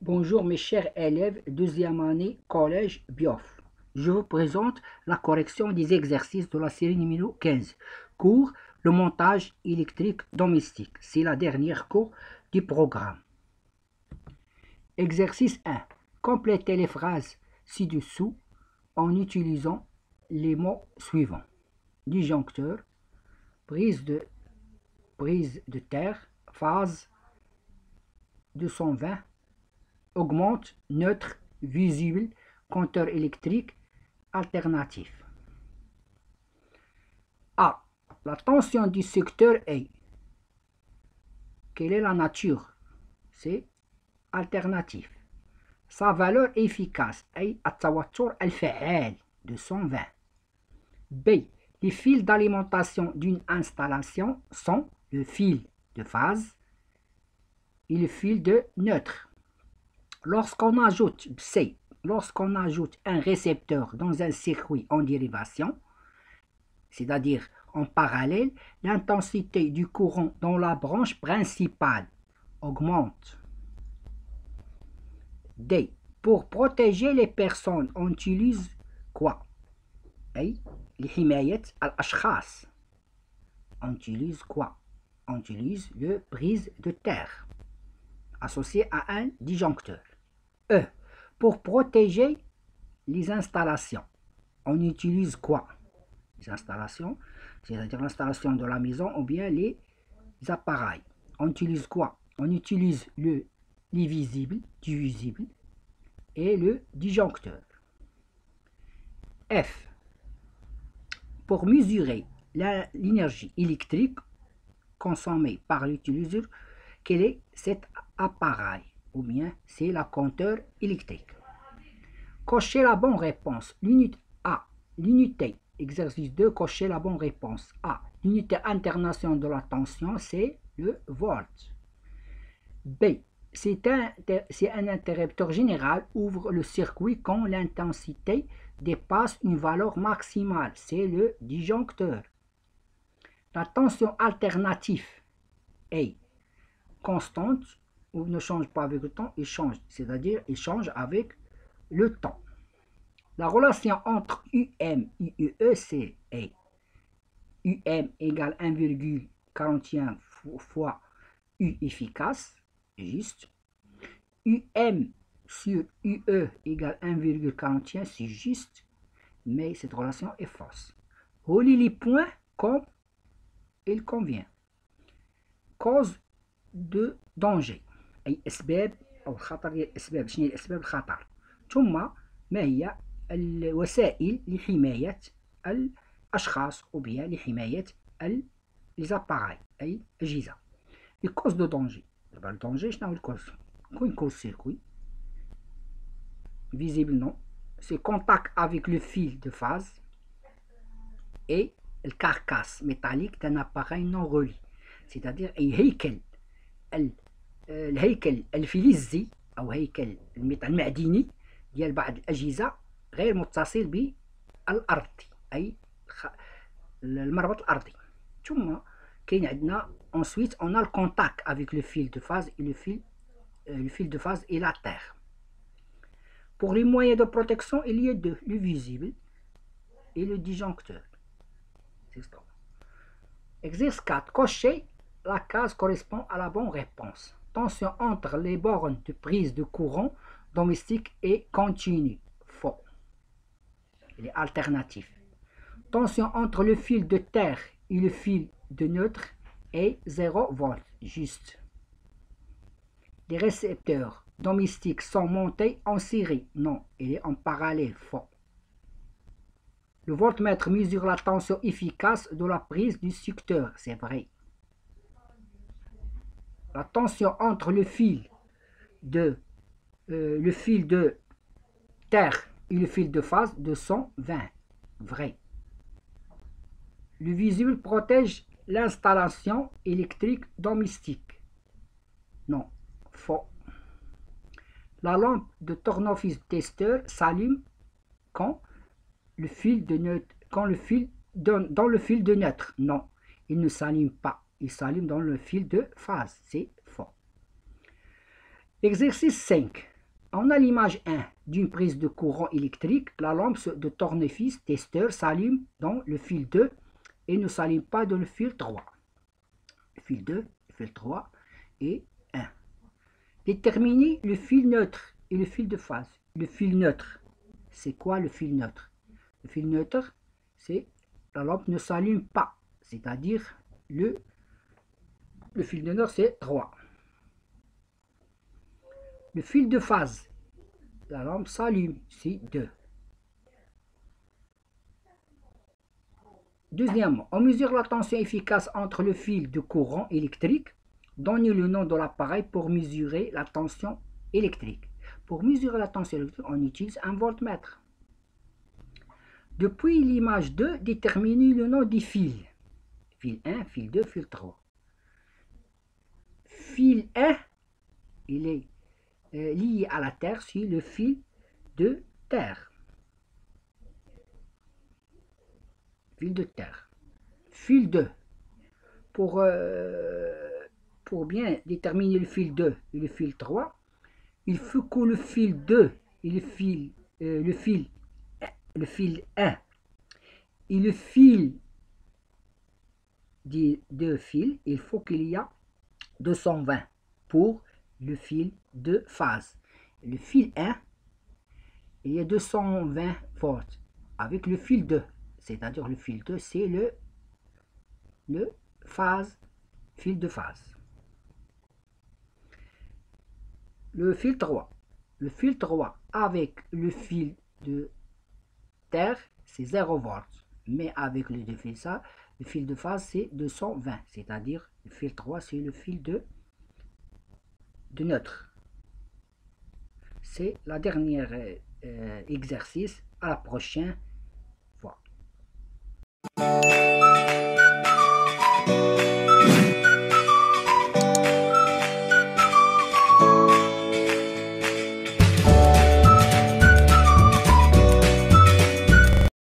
Bonjour mes chers élèves, deuxième année, collège Biof. Je vous présente la correction des exercices de la série numéro 15. Cours, le montage électrique domestique. C'est la dernière cours du programme. Exercice 1. Complétez les phrases ci-dessous en utilisant les mots suivants. Disjoncteur, prise de terre, phase 220, augmente, neutre, visible, compteur électrique, alternatif. A. La tension du secteur est. Quelle est la nature? C'est alternatif. Sa valeur efficace est التوتر الفعال 220. B. Les fils d'alimentation d'une installation sont le fil de phase et le fil de neutre. Lorsqu'on ajoute un récepteur dans un circuit en dérivation, c'est-à-dire en parallèle, l'intensité du courant dans la branche principale augmente. D. Pour protéger les personnes, on utilise quoi? أي لحماية الأشخاص. On utilise quoi? On utilise le prise de terre associé à un disjoncteur. E. Pour protéger les installations, on utilise quoi? Les installations, c'est-à-dire l'installation de la maison ou bien les appareils. On utilise quoi? On utilise l'ivisible, du visible, et le disjoncteur. F. Pour mesurer l'énergie électrique consommée par l'utilisateur, quel est cet appareil? Ou bien c'est la compteur électrique. Cochez la bonne réponse. L'unité A. L'unité. Exercice 2. Cochez la bonne réponse. A. L'unité internationale de la tension, c'est le volt. B. C'est un interrupteur général ouvre le circuit quand l'intensité dépasse une valeur maximale. C'est le disjoncteur. La tension alternative est constante ou ne change pas avec le temps, il change, c'est-à-dire il change avec le temps. La relation entre UM et UE, c'est UM égale 1,41 fois U efficace, juste. UM sur UE égale 1,41, c'est juste, mais cette relation est fausse. Relie les points comme il convient. Cause de danger أي أسباب أو خطر هي الأسباب. شنو هي الأسباب الخطر؟ ثم ما هي الوسائل لحماية الأشخاص أو بيان لحماية ليزاباراي أي أجهزة. لي كوز دو دونجي. دابا الدونجي شنو هو الكوز؟ كون كوز سيركوي visible non, c'est contact avec le fil de phase et le carcasse métallique d'un appareil non relié, c'est-à-dire أي هيكل الهيكل الفلزي أو هيكل المعدني ديال بعض الأجهزة غير متصل بالأرض أي المربط الأرضي. ثم كاين عندنا ensuite on a le contact avec le fil de phase et le fil de phase et la terre. Pour les moyens de protection, il y a deux, le visible et le disjoncteur. Exercice 4. Cocher la case correspond à la bonne réponse. Tension entre les bornes de prise de courant domestique et continue. Faux. Il est alternatif. Tension entre le fil de terre et le fil de neutre est 0 volt. Juste. Les récepteurs domestiques sont montés en série. Non, il est en parallèle. Faux. Le voltmètre mesure la tension efficace de la prise du secteur. C'est vrai. La tension entre le fil de terre et le fil de phase 220. Vrai. Le visible protège l'installation électrique domestique. Non. Faux. La lampe de tournevis-testeur s'allume quand le fil de neutre, dans le fil de neutre. Non, il ne s'allume pas. Il s'allume dans le fil de phase. C'est faux. Exercice 5. On a l'image 1 d'une prise de courant électrique. La lampe de tournevis testeur s'allume dans le fil 2 et ne s'allume pas dans le fil 3. Le fil 2, le fil 3 et 1. Déterminer le fil neutre et le fil de phase. Le fil neutre, c'est quoi le fil neutre? Le fil neutre, c'est la lampe ne s'allume pas, c'est-à-dire le fil de neutre, c'est 3. Le fil de phase, la lampe s'allume, c'est 2. Deuxièmement, on mesure la tension efficace entre le fil de courant électrique. Donnez le nom de l'appareil pour mesurer la tension électrique. Pour mesurer la tension électrique, on utilise un voltmètre. Depuis l'image 2, déterminez le nom des fils. Fil 1, fil 2, fil 3. Fil 1, il est lié à la terre, c'est le fil de terre. Fil de terre. Fil 2. Pour bien déterminer le fil 2 et le fil 3, il faut que le fil 2 et le fil 1 et le fil des deux fils, il faut qu'il y a 220 pour le fil de phase. Le fil 1, il y a 220 volts avec le fil 2, c'est-à-dire le fil 2, c'est le fil de phase. Le fil 3. Le fil 3 avec le fil de terre, c'est 0 volts. Mais avec le fil de phase, c'est 220. C'est-à-dire, le fil 3, c'est le fil de neutre. C'est la dernière exercice. À la prochaine fois.